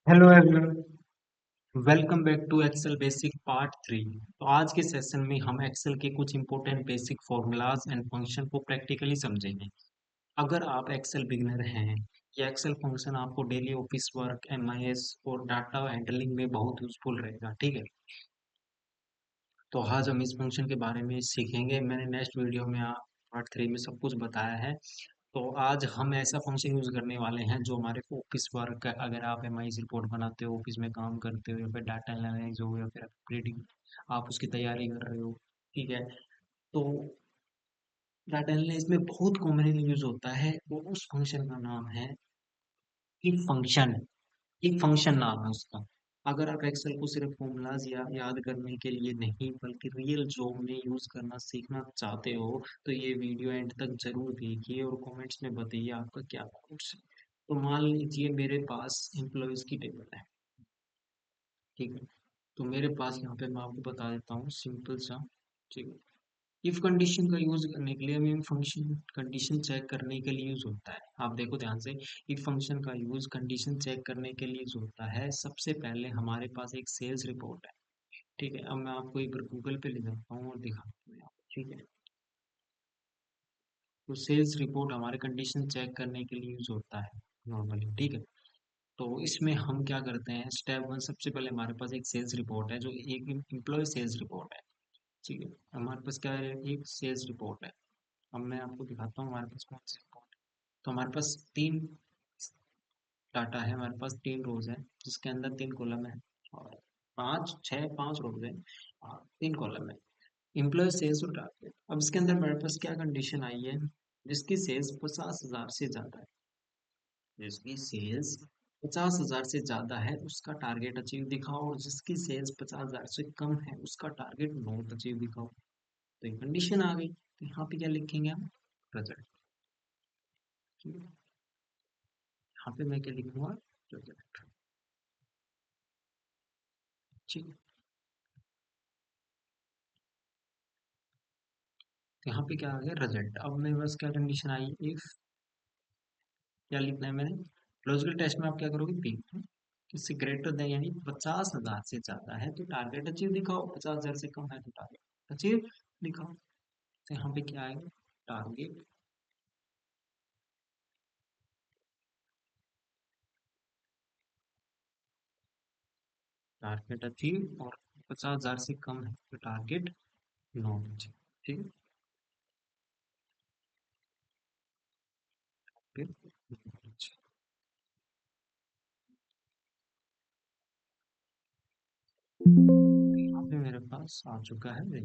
Hello everyone, welcome back to excel basic part 3। तो आज के सेशन में हम एक्सेल के कुछ important basic formulas and function को प्रैक्टिकली समझेंगे। अगर आप एक्सेल बिगिनर हैं या एक्सेल फंक्शन आपको डेली ऑफिस वर्क, एमआईएस और डाटा हैंडलिंग में बहुत यूजफुल रहेगा। ठीक है, तो आज हम इस फंक्शन के बारे में सीखेंगे। मैंने नेक्स्ट वीडियो में पार्ट 3 में सब कुछ बताया है। तो आज हम ऐसा फंक्शन यूज करने वाले हैं जो हमारे ऑफिस वर्क, अगर आप एमआईएस रिपोर्ट बनाते हो, ऑफिस में काम करते हो, या फिर डाटा एनालाइज हो, या फिर अपग्रेडिंग आप उसकी तैयारी कर रहे हो। ठीक है, तो डाटा एनालाइज में बहुत कॉमनली यूज होता है वो उस फंक्शन का नाम है एक फंक्शन। एक फंक्शन नाम है उसका। अगर आप एक्सेल को सिर्फ फॉर्मूलाज या याद करने के लिए नहीं बल्कि रियल जॉब में यूज करना सीखना चाहते हो तो ये वीडियो एंड तक जरूर देखिए और कमेंट्स में बताइए आपका क्या थॉट्स है। तो मान लीजिए मेरे पास एम्प्लॉयज की टेबल है। ठीक है, तो मेरे पास यहाँ पे मैं आपको बता देता हूँ सिंपल सा। ठीक है, इफ कंडीशन का यूज करने के लिए हमें फंक्शन कंडीशन चेक करने के लिए यूज होता है। आप देखो ध्यान से, इफ फंक्शन का यूज कंडीशन चेक करने के लिए यूज होता है। सबसे पहले हमारे पास एक सेल्स रिपोर्ट है। ठीक है, अब मैं आपको एक बार गूगल पे ले जाता हूँ और दिखाता हूँ आपको। ठीक है, तो सेल्स रिपोर्ट हमारे कंडीशन चेक करने के लिए यूज होता है नॉर्मली। ठीक है, तो इसमें हम क्या करते हैं, स्टेप वन, सबसे पहले हमारे पास एक सेल्स रिपोर्ट है जो एक एम्प्लॉय सेल्स रिपोर्ट है। ठीक है, हमारे पास क्या है, एक सेल्स रिपोर्ट है। अब मैं आपको दिखाता हूँ हमारे पास कौन सी रिपोर्ट है। तो हमारे पास तीन डाटा है, हमारे पास तीन रोज है जिसके अंदर तीन कॉलम है, और पांच रोज है और तीन कॉलम है। एम्प्लॉय सेल्स और टारगेट। अब इसके अंदर मेरे पास क्या कंडीशन आई है, जिसकी सेल्स 50,000 से ज्यादा है। जिसकी सेल्स 50,000 से ज्यादा है उसका टारगेट अचीव दिखाओ, और जिसकी सेल्स 50,000 से कम है उसका टारगेट नॉट अचीव दिखाओ। तो ये कंडीशन आ गई, तो यहाँ पे क्या लिखेंगे हम, रिजल्ट। यहाँ पे मैं क्या लिखूंगा, रिजल्ट। ठीक है, तो यहाँ पे क्या आ गया, रिजल्ट। अब मेरे पास क्या कंडीशन आई, इफ क्या लिखना है मैंने, लॉजिकल टेस्ट में आप क्या करोगे, पी इससे ग्रेटर देन यानी 50,000 से ज्यादा है तो टारगेट अचीव दिखाओ, 50,000 से कम है तो टारगेट अचीव दिखाओ। तो यहाँ पे क्या आएगा, टारगेट, टारगेट अचीव, और 50,000 से कम है तो टारगेट नॉट अचीव। ठीक है, फिर यहाँ पे मेरे पास आ चुका है,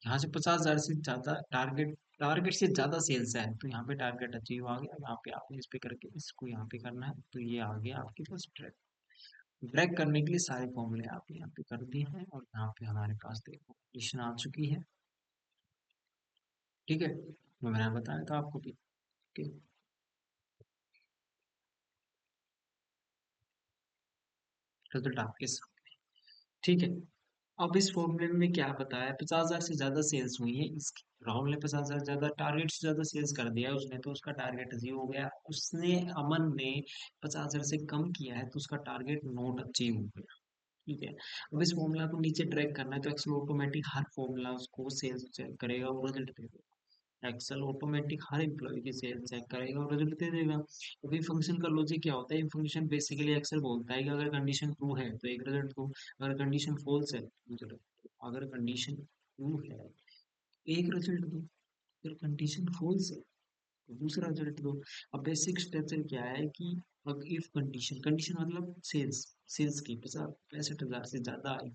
यहाँ से 50,000 से ज्यादा टारगेट, टारगेट से ज्यादा सेल्स है तो यहाँ पे टारगेट अचीव आ गया। यहाँ पे आपने इस पे करके इसको यहाँ पे करना है तो ये आ गया आपके पास ट्रैक। ब्रेक करने के लिए सारे फॉर्मूले आप यहाँ पे कर दिए हैं, और यहाँ पे हमारे पास देखो कंडीशन आ चुकी है। ठीक है, जो मैंने बताया था आपको भी। ठीक है, रिजल्ट आपके साथ। ठीक है, अब इस फॉर्मूले में क्या बताया, 50,000 से ज्यादा सेल्स हुई है इसकी। राहुल ने 50,000 ज्यादा, टारगेट से ज्यादा सेल्स कर दिया है उसने, तो उसका टारगेट अचीव हो गया। उसने, अमन ने 50,000 से कम किया है तो उसका टारगेट नॉट अचीव हो गया। ठीक है, अब इस फॉर्मूला को नीचे ट्रैक करना है तो एक्सेल ऑटोमेटिक हर फॉर्मूला उसको सेल्स चेक करेगा और रिजल्ट दे देगा। एक्सेल ऑटोमेटिक हर एम्प्लॉय की सेल चेक करेगा और रिजल्ट दे देगा। अभी फंक्शन का लॉजिक क्या होता है, फंक्शन बेसिकली एक्सेल बोलता है कि अगर कंडीशन ट्रू है तो एक रिजल्ट दो, अगर कंडीशन फॉल्स है तो दूसरा, अगर कंडीशन ट्रू है एक रिजल्ट दो, अगर कंडीशन फॉल्स है तो दूसरा रिजल्ट दो। अब बेसिक स्ट्रक्चर क्या है कि अगर इफ कंडीशन, कंडीशन मतलब सेल्स, सेल्स की 65,000 से ज्यादा आई,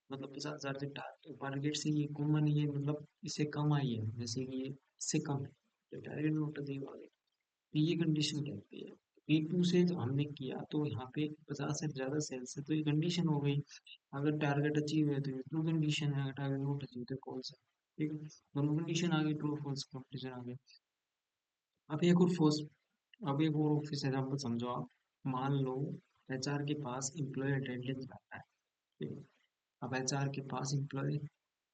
मतलब 50,000 से टारगेट से ये कॉमन, ये मतलब इससे कम आई है, जैसे कि ये इससे कम है तो टारगेट नॉट अचीव आ गया। तो ये कंडीशन कहती है। P2 से जो हमने किया तो यहाँ पे 50 से ज्यादा सेल्स है तो ये कंडीशन हो गई। अगर टारगेट अचीव है तो ये ट्रू कंडीशन है, अगर टारगेट नॉट अचीव तो फॉल्स है। ठीक है, दोनों कंडीशन आ गई, ट्रू फॉल्स कंडीशन आ गई। अब एक और फोर्स, अब एक और ऑफिस एग्जाम्पल समझो आप। मान लो एचआर के पास एम्प्लॉय अटेंडेंस डाटा है। ठीक है, अब एचआर के पास एम्प्लॉय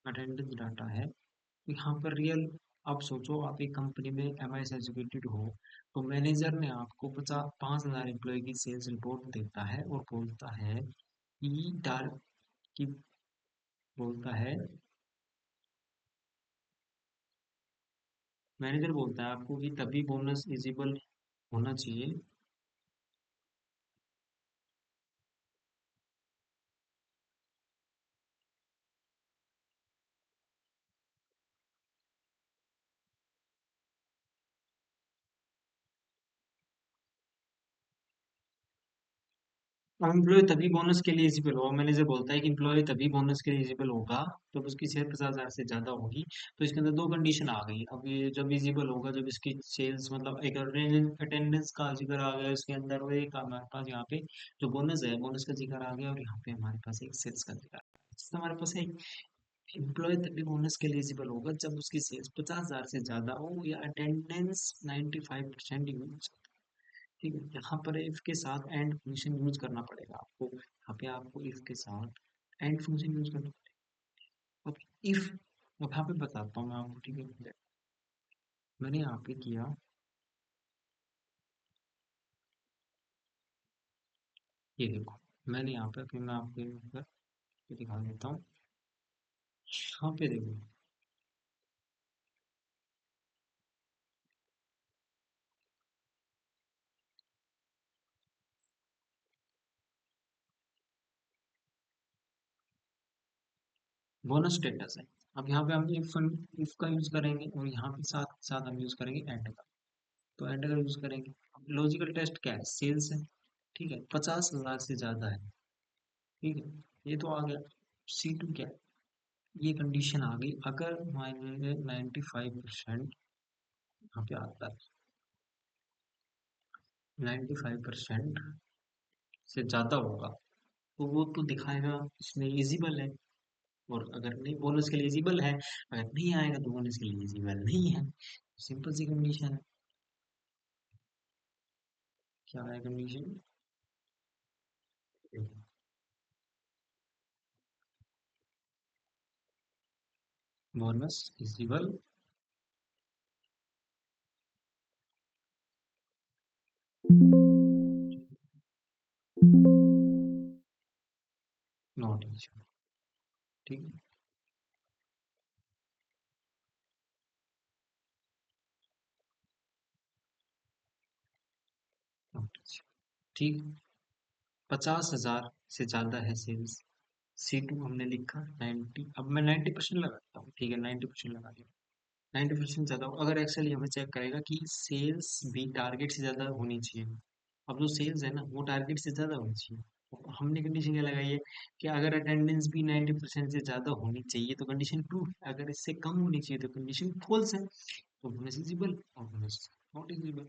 अटेंडेंस डाटा है तो यहाँ पर रियल अब सोचो आप एक कंपनी में एमआईएस एग्जीक्यूटिव हो, तो मैनेजर ने आपको 5,000 एम्प्लॉय की सेल्स रिपोर्ट देता है और बोलता है कि टार कि बोलता है मैनेजर बोलता है आपको कि तभी बोनस इजिबल होना चाहिए। एम्प्लॉय तभी बोनस के लिए एलिजिबल होगा। मैनेजर बोलता है कि एम्प्लॉय तभी बोनस के लिए एलिजिबल होगा जब उसकी सेल 50,000 से ज्यादा होगी। तो इसके अंदर दो कंडीशन आ गई। अब ये जब एलिजिबल होगा जब इसकी सेल्स मतलब एक अटेंडेंस का जिक्र आ गया इसके अंदर, और एक हमारे पास यहाँ पे जो बोनस है बोनस का जिक्र आ गया, और यहाँ पे हमारे पास एक सेल्स का जिक्र आ गया। जिससे हमारे पास एक एम्प्लॉय तभी बोनस के लिए एलिजिबल होगा जब उसकी सेल्स 50,000 से ज्यादा हो या अटेंडेंस 95% यूज। ठीक है, यहाँ पर इफ के साथ एंड फंक्शन यूज करना पड़ेगा आपको। यहाँ पे आपको इफ के साथ एंड फंक्शन यूज करना पड़ेगा। अब इफ, अब यहाँ पे बताता हूँ मैं आपको। ठीक है, मैंने यहाँ पे किया, ये देखो मैंने यहाँ पे, फिर मैं आपको यहाँ पे दिखा देता हूँ। यहाँ पे देखो बोनस स्टेटस है। अब यहाँ पे हम इफ का यूज करेंगे, और यहाँ पे साथ साथ हम यूज करेंगे एंड का। तो एंड का यूज करेंगे। लॉजिकल टेस्ट क्या है, सेल्स है। ठीक है, 50,000 से ज्यादा है। ठीक है, ये तो आ गया। C2 क्या है, ये कंडीशन आ गई अगर माइनस 95% यहाँ पे आता है, 95% से ज्यादा होगा तो वो तो दिखाएगा इसमें इजिबल है। और अगर नहीं बोनस के लिए इजिबल है, अगर नहीं आएगा तो बोनस के लिए इजिबल नहीं है। सिंपल सी कंडीशन है। क्या है condition? Bonus eligible not eligible. ठीक है, नॉट इजिबल। ठीक, 50,000 से ज्यादा है सेल्स। C2 हमने लिखा 90, अब मैं 90% लगाता हूँ। ठीक है, 90% लगा दिया। 90% ज्यादा अगर एक्सेल हमें चेक करेगा कि सेल्स भी टारगेट से ज्यादा होनी चाहिए। अब जो सेल्स है ना वो टारगेट से ज्यादा होनी चाहिए। तो हमने कंडीशन क्या लगाई है कि अगर अटेंडेंस भी 90% से ज्यादा होनी चाहिए तो कंडीशन ट्रू है, अगर इससे कम होनी चाहिए तो कंडीशन फॉल्स है। तो बोनस इजिबल और बोनस नॉट इजिबल।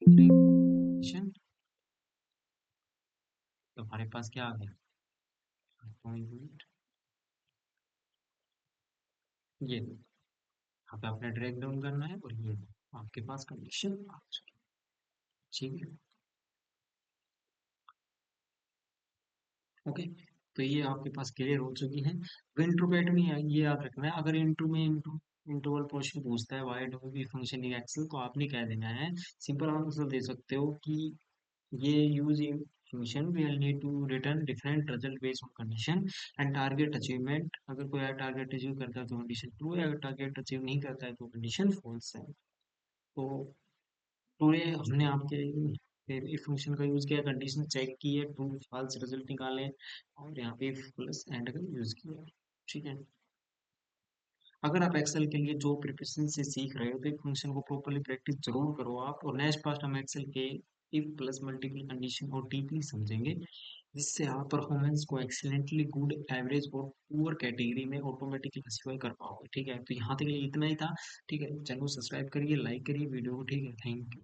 कंडीशन, तो हमारे पास क्या आ गया, पॉइंट ये, यहाँ पे आपने ड्रैग डाउन करना है और ये आपके पास कंडीशन आ चुकी है। ठीक है, ओके। तो ये आपके पास क्लियर हो चुकी है। इंट्रोगेट में ये याद रखना है, अगर इंटू में इंटरवल क्वेश्चन पूछता है why do we function in excel, तो आपने क्या देना है, सिंपल आंसर दे सकते हो कि ये use in function we need to return different result based on condition and target achievement. अगर कोई टारगेट अचीव करता है तो कंडीशन ट्रू है, अगर टारगेट अचीव नहीं करता है तो कंडीशन फॉल्स है। तो टुडे हमने आपके इफ फंक्शन का यूज किया, कंडीशन चेक की है, ट्रू फॉल्स रिजल्ट निकाले, और यहाँ पे इफ प्लस एंड का यूज किया। ठीक है, अगर आप एक्सेल के लिए जो प्रिपरेशन से सीख रहे हो तो एक फंक्शन को प्रॉपरली प्रैक्टिस जरूर करो आप। और नेक्स्ट पास्ट हम एक्सेल के इफ प्लस मल्टीपल कंडीशन और डीपली समझेंगे, जिससे आप परफॉर्मेंस को एक्सीलेंटली गुड, एवरेज और पुअर कैटेगरी में ऑटोमेटिकली क्लासिफाई कर पाओगे। ठीक है, तो यहाँ तक के लिए इतना ही था। ठीक है, चैनल को सब्सक्राइब करिए, लाइक करिए वीडियो को। ठीक है, थैंक यू।